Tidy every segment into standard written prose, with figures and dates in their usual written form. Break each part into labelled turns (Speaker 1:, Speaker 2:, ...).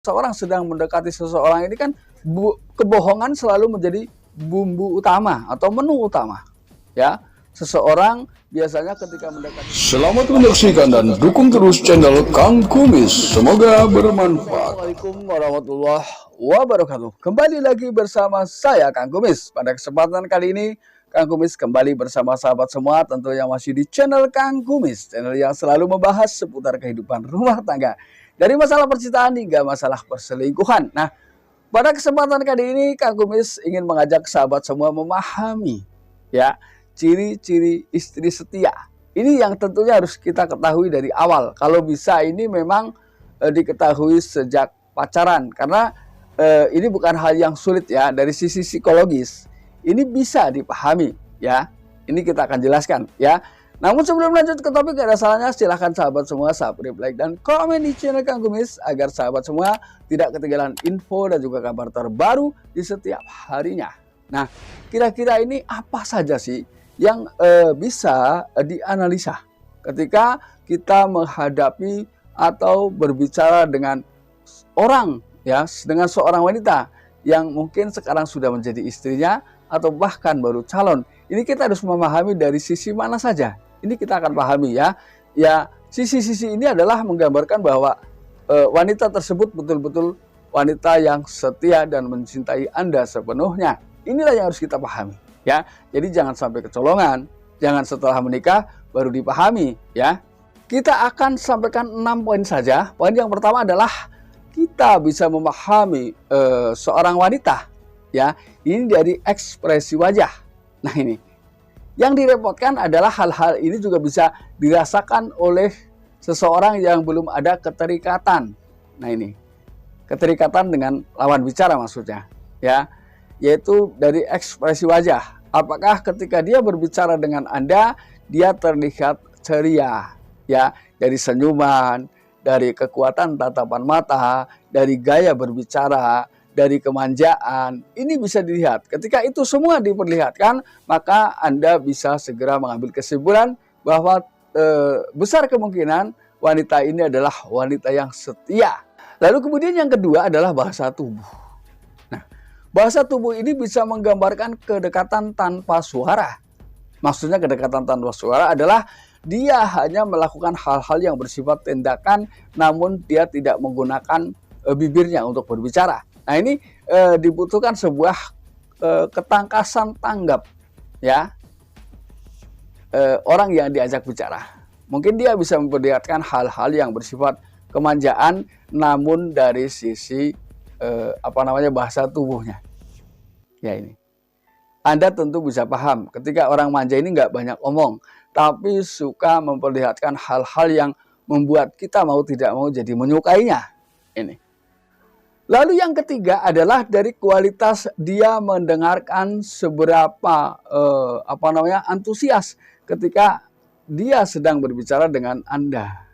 Speaker 1: seorang sedang mendekati seseorang ini kan kebohongan selalu menjadi bumbu utama atau menu utama, ya. Seseorang biasanya ketika mendekati.
Speaker 2: Selamat menyaksikan dan dukung terus channel Kang Kumis. Semoga bermanfaat.
Speaker 1: Assalamualaikum warahmatullahi wabarakatuh. Kembali lagi bersama saya Kang Kumis. Pada kesempatan kali ini Kang Kumis kembali bersama sahabat semua, tentu yang masih di channel Kang Kumis, channel yang selalu membahas seputar kehidupan rumah tangga, dari masalah percintaan hingga masalah perselingkuhan. Nah, pada kesempatan kali ini Kang Kumis ingin mengajak sahabat semua memahami, ya, ciri-ciri istri setia. Ini yang tentunya harus kita ketahui dari awal. Kalau bisa ini memang diketahui sejak pacaran, karena ini bukan hal yang sulit, ya, dari sisi psikologis. Ini bisa dipahami, ya. Ini kita akan jelaskan, ya. Namun sebelum lanjut ke topik, gak ada salahnya silahkan sahabat semua subscribe, like, dan komen di channel Kang Kumis agar sahabat semua tidak ketinggalan info dan juga kabar terbaru di setiap harinya. Nah, kira-kira ini apa saja sih yang bisa dianalisa ketika kita menghadapi atau berbicara dengan orang, ya, dengan seorang wanita yang mungkin sekarang sudah menjadi istrinya atau bahkan baru calon. Ini kita harus memahami dari sisi mana saja. Ini kita akan pahami, ya. Ya, sisi-sisi ini adalah menggambarkan bahwa wanita tersebut betul-betul wanita yang setia dan mencintai Anda sepenuhnya. Inilah yang harus kita pahami, ya. Jadi jangan sampai kecolongan, jangan setelah menikah baru dipahami, ya. Kita akan sampaikan 6 poin saja. Poin yang pertama adalah kita bisa memahami seorang wanita, ya, ini dari ekspresi wajah. Nah, ini yang direpotkan adalah hal-hal ini juga bisa dirasakan oleh seseorang yang belum ada keterikatan. Nah, ini keterikatan dengan lawan bicara maksudnya, ya, yaitu dari ekspresi wajah. Apakah ketika dia berbicara dengan Anda dia terlihat ceria, ya, dari senyuman, dari kekuatan tatapan mata, dari gaya berbicara, dari kemanjaan. Ini bisa dilihat. Ketika itu semua diperlihatkan, maka Anda bisa segera mengambil kesimpulan bahwa besar kemungkinan wanita ini adalah wanita yang setia. Lalu kemudian yang kedua adalah bahasa tubuh. Nah, bahasa tubuh ini bisa menggambarkan kedekatan tanpa suara. Maksudnya kedekatan tanpa suara adalah dia hanya melakukan hal-hal yang bersifat tindakan, namun dia tidak menggunakan bibirnya untuk berbicara. Nah, ini dibutuhkan sebuah ketangkasan tanggap, ya, orang yang diajak bicara. Mungkin dia bisa memperlihatkan hal-hal yang bersifat kemanjaan, namun dari sisi bahasa tubuhnya. Ya, ini Anda tentu bisa paham ketika orang manja ini nggak banyak omong, tapi suka memperlihatkan hal-hal yang membuat kita mau tidak mau jadi menyukainya. Ini. Lalu yang ketiga adalah dari kualitas dia mendengarkan seberapa antusias ketika dia sedang berbicara dengan Anda.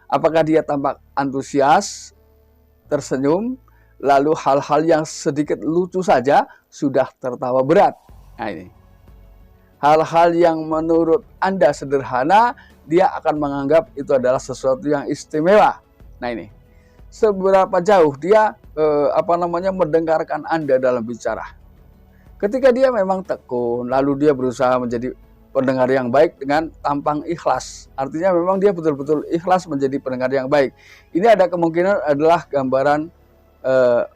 Speaker 1: Apakah dia tampak antusias, tersenyum, lalu hal-hal yang sedikit lucu saja sudah tertawa berat. Nah, ini. Hal-hal yang menurut Anda sederhana, dia akan menganggap itu adalah sesuatu yang istimewa. Nah, ini. Seberapa jauh dia mendengarkan Anda dalam bicara. Ketika dia memang tekun, lalu dia berusaha menjadi pendengar yang baik dengan tampang ikhlas. Artinya memang dia betul-betul ikhlas menjadi pendengar yang baik. Ini ada kemungkinan adalah gambaran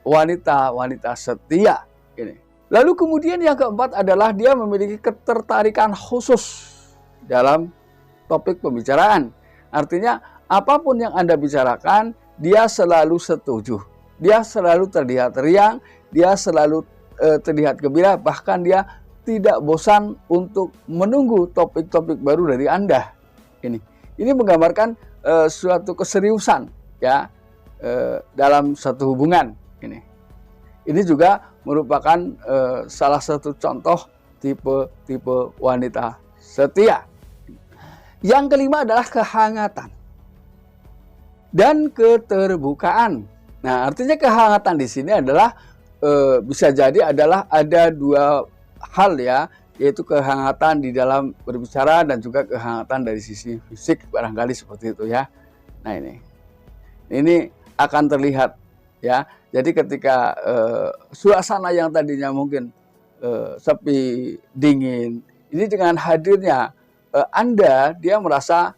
Speaker 1: wanita setia. Ini. Lalu kemudian yang keempat adalah dia memiliki ketertarikan khusus dalam topik pembicaraan. Artinya apapun yang Anda bicarakan, dia selalu setuju, dia selalu terlihat riang, dia selalu terlihat gembira, bahkan dia tidak bosan untuk menunggu topik-topik baru dari Anda. Ini menggambarkan suatu keseriusan, ya, dalam satu hubungan. Ini juga merupakan salah satu contoh tipe wanita setia. Yang kelima adalah kehangatan dan keterbukaan. Nah, artinya kehangatan di sini adalah bisa jadi adalah ada dua hal, ya, yaitu kehangatan di dalam berbicara dan juga kehangatan dari sisi fisik, barangkali seperti itu, ya. Nah, ini akan terlihat ya. Jadi ketika suasana yang tadinya mungkin sepi, dingin, ini dengan hadirnya Anda, dia merasa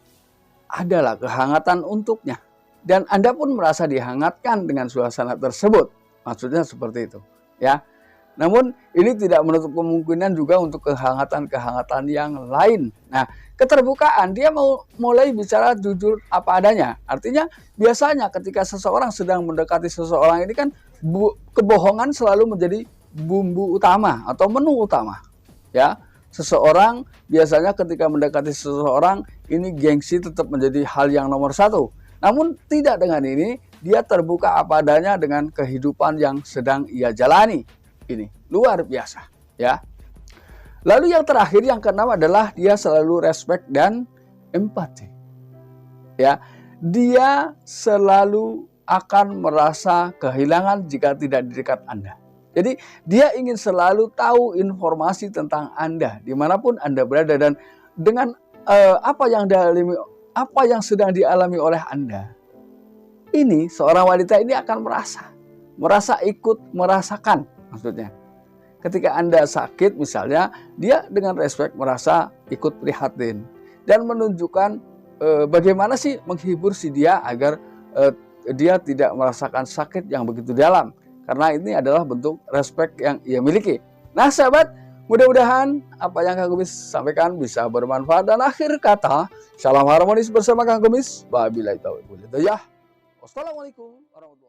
Speaker 1: adalah kehangatan untuknya. Dan Anda pun merasa dihangatkan dengan suasana tersebut. Maksudnya seperti itu, ya. Namun ini tidak menutup kemungkinan juga untuk kehangatan-kehangatan yang lain. Nah, keterbukaan, dia mau mulai bicara jujur apa adanya. Artinya biasanya ketika seseorang sedang mendekati seseorang ini kan kebohongan selalu menjadi bumbu utama atau menu utama. Ya, seseorang biasanya ketika mendekati seseorang ini gengsi tetap menjadi hal yang nomor satu. Namun tidak dengan ini, dia terbuka apa adanya dengan kehidupan yang sedang ia jalani. Ini luar biasa, ya. Lalu yang terakhir, yang keenam adalah dia selalu respect dan empati. Ya, dia selalu akan merasa kehilangan jika tidak di dekat Anda. Jadi dia ingin selalu tahu informasi tentang Anda dimanapun Anda berada, dan dengan apa yang sedang dialami oleh Anda. Ini seorang wanita ini akan merasa ikut merasakan, maksudnya. Ketika Anda sakit misalnya, dia dengan respect merasa ikut prihatin dan menunjukkan bagaimana sih menghibur si dia agar dia tidak merasakan sakit yang begitu dalam. Karena ini adalah bentuk respect yang ia miliki. Nah sahabat, mudah-mudahan apa yang Kang Kumis sampaikan bisa bermanfaat. Dan akhir kata, salam harmonis bersama Kang Kumis. Wabillahi taufiq wal hidayah. Wassalamualaikum warahmatullahi wabarakatuh.